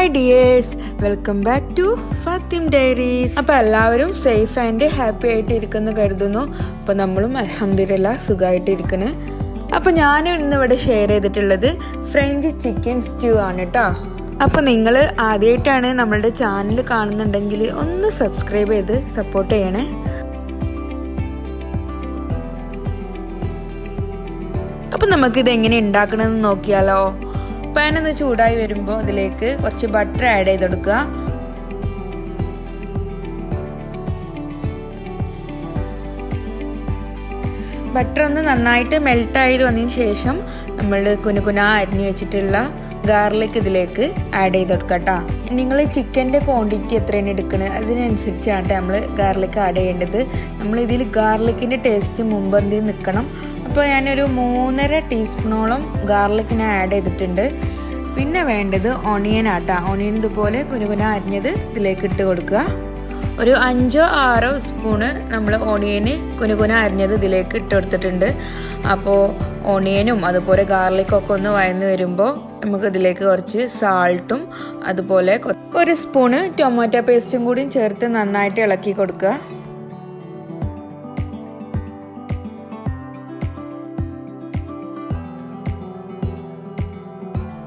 Hi dears, welcome back to Fathim diaries. അപ്പോൾ എല്ലാവരും safe and happy ആയിട്ട് ഇരിക്കുന്നു കരുതുന്നു. അപ്പോൾ നമ്മളും അൽഹംദുലില്ലാഹ് സുഖമായിട്ട് ഇരിക്കണ്. അപ്പോൾ ഞാനും ഇന്നിവിടെ ഷെയർ ചെയ്തിട്ടുള്ളത് ഫ്രഞ്ച് ചിക്കൻ സ്റ്റ്യൂ ആണ് കേട്ടോ. അപ്പോൾ നിങ്ങൾ ആദ്യമായിട്ടാണ് നമ്മളുടെ ചാനൽ കാണുന്നുണ്ടെങ്കിൽ ഒന്ന് സബ്സ്ക്രൈബ് ചെയ്ത് സപ്പോർട്ട് ചെയ്യണേ. അപ്പോൾ നമുക്കിത് എങ്ങനെ ഉണ്ടാക്കണമെന്ന് നോക്കിയാലോ. പാൻ ഒന്ന് ചൂടായി വരുമ്പോൾ അതിലേക്ക് കുറച്ച് ബട്ടർ ആഡ് ചെയ്ത് കൊടുക്കുക. ബട്ടർ ഒന്ന് നന്നായിട്ട് മെൽട്ടായി വന്നതിന് ശേഷം നമ്മൾ കുനുകുന അരിഞ്ഞ് വെച്ചിട്ടുള്ള ഗാർലിക് ഇതിലേക്ക് ആഡ് ചെയ്ത് കൊടുക്കുക കേട്ടോ. നിങ്ങൾ ചിക്കൻ്റെ ക്വാണ്ടിറ്റി എത്രയാണ് എടുക്കുന്നത് അതിനനുസരിച്ചാണ് നമ്മൾ ഗാർലിക് ആഡ് ചെയ്യേണ്ടത്. നമ്മൾ ഇതിൽ ഗാർലിക്കിൻ്റെ ടേസ്റ്റ് മുമ്പന്തി നിൽക്കണം. അപ്പോൾ ഞാനൊരു 3.5 ടീസ്പൂണോളം ഗാർലിക്കിനെ ആഡ് ചെയ്തിട്ടുണ്ട്. പിന്നെ വേണ്ടത് ഓണിയൻ ആട്ടാ. ഓണിയൻ ഇതുപോലെ കുനുകുന അരിഞ്ഞത് ഇതിലേക്ക് ഇട്ട് കൊടുക്കുക. ഒരു 5-6 സ്പൂണ് നമ്മൾ ഓണിയന് കുനുകുന അരിഞ്ഞത് ഇതിലേക്ക് ഇട്ട് കൊടുത്തിട്ടുണ്ട്. അപ്പോൾ ഓണിയനും അതുപോലെ ഗാർലിക്കൊക്കെ ഒന്ന് വഴന്ന് വരുമ്പോൾ നമുക്ക് ഇതിലേക്ക് കുറച്ച് സാൾട്ടും അതുപോലെ 1 സ്പൂണ് ടൊമാറ്റോ പേസ്റ്റും കൂടി ചേർത്ത് നന്നായിട്ട് ഇളക്കി കൊടുക്കുക.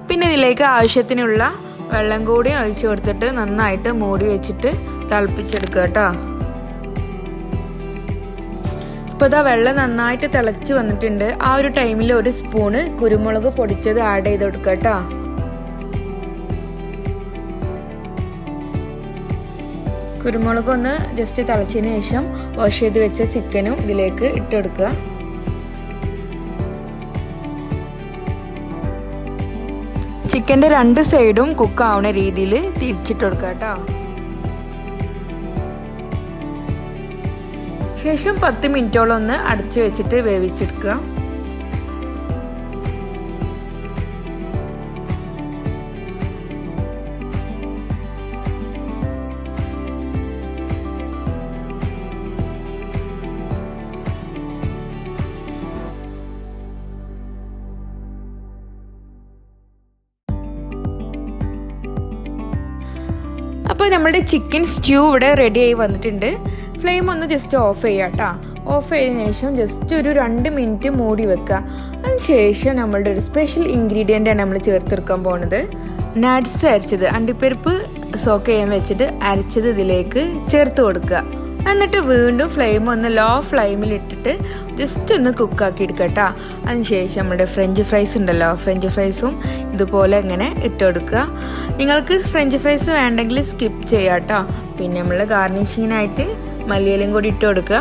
പിന്നെ ഇതിലേക്ക് ആവശ്യത്തിനുള്ള വെള്ളം കൂടി ഒഴിച്ചു കൊടുത്തിട്ട് നന്നായിട്ട് മൂടി വെച്ചിട്ട് തിളപ്പിച്ചെടുക്കുക കേട്ടോ. ഇപ്പോൾ ഇതാ വെള്ളം നന്നായിട്ട് തിളച്ച് വന്നിട്ടുണ്ട്. ആ ഒരു ടൈമിൽ 1 സ്പൂണ് കുരുമുളക് പൊടിച്ചത് ആഡ് ചെയ്ത് കൊടുക്കുക കേട്ടോ. കുരുമുളക് ഒന്ന് ജസ്റ്റ് തിളച്ചതിന് ശേഷം വാഷ് ചെയ്ത് വെച്ച ചിക്കനും ഇതിലേക്ക് ഇട്ടെടുക്കുക. ചിക്കൻ്റെ 2 സൈഡും കുക്ക് ആവുന്ന രീതിയിൽ തിരിച്ചിട്ട് കൊടുക്കുക കേട്ടോ. ശേഷം 10 മിനിറ്റോളം ഒന്ന് അടച്ചു വെച്ചിട്ട് വേവിച്ചെടുക്കുക. അപ്പോൾ നമ്മുടെ ചിക്കൻ സ്റ്റ്യൂ ഇവിടെ റെഡി ആയി വന്നിട്ടുണ്ട്. ഫ്ലെയിം ഒന്ന് ജസ്റ്റ് ഓഫ് ചെയ്യുക കേട്ടോ. ഓഫ് ചെയ്തതിനു ശേഷം ജസ്റ്റ് ഒരു 2 മിനിറ്റ് മൂടി വെക്കുക. അതിനുശേഷം നമ്മളുടെ ഒരു സ്പെഷ്യൽ ഇൻഗ്രീഡിയൻ്റാണ് നമ്മൾ ചേർത്തെടുക്കാൻ പോകുന്നത്. നട്ട്സ് അരച്ചത്, അണ്ടിപ്പരിപ്പ് സോക്ക് ചെയ്യാൻ വെച്ചിട്ട് അരച്ചത് ഇതിലേക്ക് ചേർത്ത് കൊടുക്കുക. എന്നിട്ട് വീണ്ടും ഫ്ലെയിം ഒന്ന് ലോ ഫ്ലെയിമിൽ ഇട്ടിട്ട് ജസ്റ്റ് ഒന്ന് കുക്കാക്കി എടുക്കുക കേട്ടോ. അതിനുശേഷം നമ്മുടെ ഫ്രഞ്ച് ഫ്രൈസ് ഉണ്ടല്ലോ, ഫ്രഞ്ച് ഫ്രൈസും ഇതുപോലെ ഇങ്ങനെ ഇട്ട് കൊടുക്കുക. നിങ്ങൾക്ക് ഫ്രഞ്ച് ഫ്രൈസ് വേണ്ടെങ്കിൽ സ്കിപ്പ് ചെയ്യാം കേട്ടോ. പിന്നെ നമ്മൾ ഗാർണിഷിങ്ങിനായിട്ട് മല്ലിയിലയും കൂടി ഇട്ട് കൊടുക്കുക.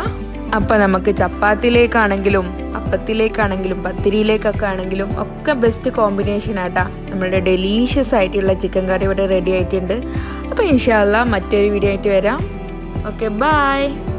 അപ്പോൾ നമുക്ക് ചപ്പാത്തിയിലേക്കാണെങ്കിലും അപ്പത്തിലേക്കാണെങ്കിലും പത്തിരിയിലേക്കൊക്കെ ആണെങ്കിലും ഒക്കെ ബെസ്റ്റ് കോമ്പിനേഷൻ ആട്ടാ. നമ്മളുടെ ഡെലീഷ്യസ് ആയിട്ടുള്ള ചിക്കൻ കറി ഇവിടെ റെഡി ആയിട്ടുണ്ട്. അപ്പോൾ ഇൻഷാ അല്ലാഹ് മറ്റൊരു വീഡിയോ ആയിട്ട് വരാം. Okay, bye.